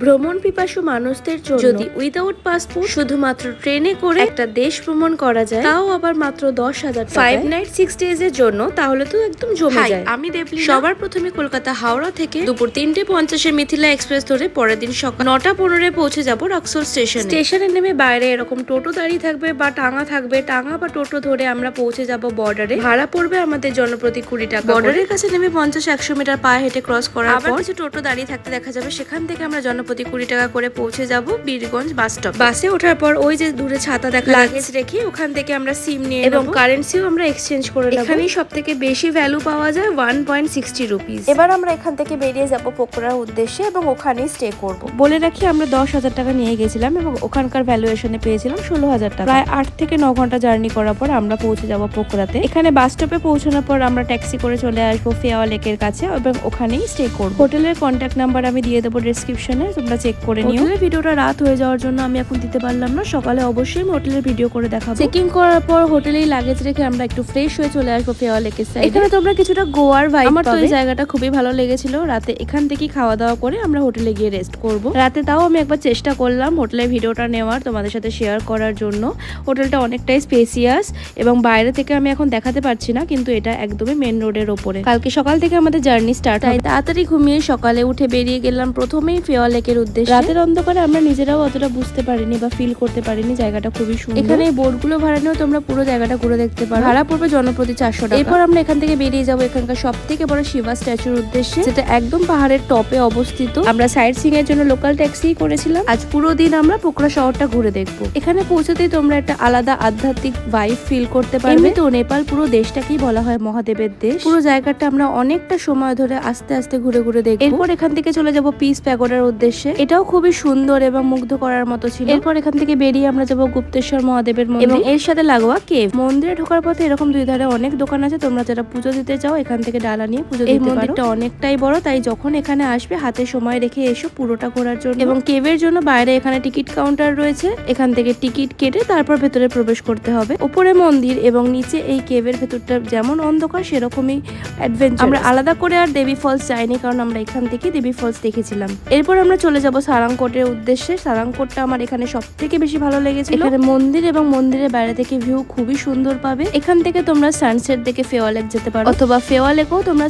ভ্রমণ পিপাসু মানুষদের জন্য যদি উইদাউট পাসপোর্ট শুধুমাত্র ট্রেনে করে একটা দেশ ভ্রমণ করা যায়, তাও আবার মাত্র 10,000 টাকায় 5 নাইট 6 ডেজ এর জন্য, তাহলে তো একদম জমে যায়। আমি দেবলিনা। সবার প্রথমে কলকাতা হাওড়া থেকে দুপুর 3:50 মিথিলা এক্সপ্রেস ধরে পরের দিন সকাল 9:15 পৌঁছে যাব রক্সোল স্টেশনে নেমে বাইরে এরকম টোটো দাঁড়িয়ে থাকবে বা টাঙা থাকবে, টাঙা বা টোটো ধরে আমরা পৌঁছে যাব বর্ডারে। ভাড়া পড়বে আমাদের জনপ্রতি 20 টাকা। বর্ডারের কাছে নেমে 50-100 মিটার পায়ে হেঁটে ক্রস করার পর কিছু টোটো দাঁড়িয়ে থাকতে দেখা যাবে, সেখান থেকে আমরা জনপ্রতি 20 টাকা করে পৌঁছে যাব বীরগঞ্জ বাস স্টপ। বাসে ওঠার পর ওই যে দূরে ছাতা দেখা, লাগেজ রেখে ওখান থেকে আমরা সিম নিয়ে এবং কারেন্সিও আমরা এক্সচেঞ্জ করে নেব। এখানেই সবথেকে বেশি ভ্যালু পাওয়া যায় 1.60 রুপিস। এবার আমরা এখান থেকে বেরিয়ে যাব পোখরার উদ্দেশ্যে এবং ওখানেই স্টে করব। বলে রাখি আমরা 10,000 টাকা নিয়ে গেছিলাম এবং ওখানকার ভ্যালুয়েশনে পেয়েছিলাম 16,000 টাকা। প্রায় 8 থেকে 9 ঘন্টা জার্নি করার পর আমরা পৌঁছে যাব পোখরাতে। এখানে বাস স্টপে পৌঁছানোর পর আমরা ট্যাক্সি করে চলে আসবো ফেওয়া লেকের কাছে এবং ওখানেই স্টে করব। হোটেলের কন্ট্যাক্ট নাম্বার আমি দিয়ে দেবো ডেসক্রিপশনে, তোমরা চেক করে নিও। হোটেলের ভিডিওটা রাত হয়ে যাওয়ার জন্য আমি এখন দিতে পারলাম না, সকালে অবশ্যই আমি হোটেলের ভিডিও করে দেখাবো। চেকিং করার পর হোটেলেই লাগেজ রেখে আমরা একটু ফ্রেশ হয়ে চলে আসবো ফেওয়া লেকের সাইডে। এখানে তোমরা কিছুটা গোয়ার ভাইব পাবে। আমার তো এই জায়গাটা খুবই ভালো লেগেছিল। রাতে এখান থেকে খাওয়া দাওয়া করে আমরা হোটেলে গিয়ে রেস্ট করব। রাতে তাও আমি একবার চেষ্টা করলাম হোটেলের ভিডিওটা নেওয়ার, তোমাদের সাথে শেয়ার করার জন্য। হোটেলটা অনেকটাই স্পেসিয়াস এবং বাইরে থেকে আমি এখন দেখাতে পারছি না, কিন্তু এটা একদমই মেন রোডের ওপরে। কালকে সকাল থেকে আমাদের জার্নি স্টার্ট হয়, তাড়াতাড়ি ঘুমিয়ে সকালে উঠে বেরিয়ে গেলাম প্রথমেই ফেওয়া লেকের উদ্দেশ্যে। রাতের অন্ধকারে আমরা নিজেরাও অতটা বুঝতে পারিনি বা ফিল করতে পারিনি জায়গাটা খুবই সুন্দর। এখানে এই বোর্ডগুলো ভাড়া নিয়েও তোমরা পুরো জায়গাটা ঘুরে দেখতে পারো। ভাড়া পড়বে জনপ্রতি 400 টাকা। এরপর আমরা এখান থেকে বেরিয়ে যাবো এখানকার সব থেকে বড় শিবা স্ট্যাচুর উদ্দেশ্যে, যেটা একদম পাহাড়ের টপে অবস্থিত। আমরা সাইট সিং এর জন্য লোকাল ট্যাক্সি করেছিলাম। আজ পুরো দিন আমরা পোখরা শহরটা ঘুরে দেখবো। এখানে পৌঁছতেই তোমরা একটা আলাদা আধ্যাত্মিক ভাইব ফিল করতে পারবে। এমনি তো নেপাল পুরো দেশটাকেই বলা হয় মহাদেবের দেশ। পুরো জায়গাটা আমরা অনেকটা সময় ধরে আস্তে আস্তে ঘুরে ঘুরে দেখবো। এরপর এখান থেকে চলে যাব পিস প্যাগোডার উদ্দেশ্যে। এটাও খুবই সুন্দর এবং মুগ্ধ করার মতো ছিল। এরপর এখান থেকে বেরিয়ে আমরা যাব গুপ্তেশ্বর মহাদেবের মন্দির এবং এর সাথে লাগোয়া কেভ। মন্দিরে ঢোকার পথে এরকম দুই ধারে অনেক দোকান আছে, তোমরা যারা পুজো দিতে চাও এখান থেকে ডালা নিয়ে পুজো দিতে পারো। এই মন্দিরটা অনেকটাই বড়, তাই যখন এখানে আসবে হাতে সময় রেখে এসো পুরোটা ঘোরার জন্য। এবং কেভের জন্য বাইরে এখানে টিকিট কাউন্টার রয়েছে, এখান থেকে টিকিট কেটে তারপর ভেতরে প্রবেশ করতে হবে। উপরে মন্দির এবং নিচে এই কেভের ভেতরটা যেমন অন্ধকার সেরকমই অ্যাডভেঞ্চার। আমরা আলাদা করে আর দেবী ফলস যাইনি, কারণ আমরা এখান থেকে দেবী ফলস দেখেছিলাম। এরপর আমরা চলে যাব সারাংকোটের উদ্দেশ্যে। সারাংকোটটা আমার এখানে সব থেকে বেশি ভালো লেগেছিল। এখানে মন্দির এবং মন্দিরের বাইরে থেকে ভিউ খুবই সুন্দর পাবে। এখান থেকে তোমরা সানসেট দেখে ফেওয়া লেক যেতে পারো, অথবা ফেওয়া লেকেও তোমরা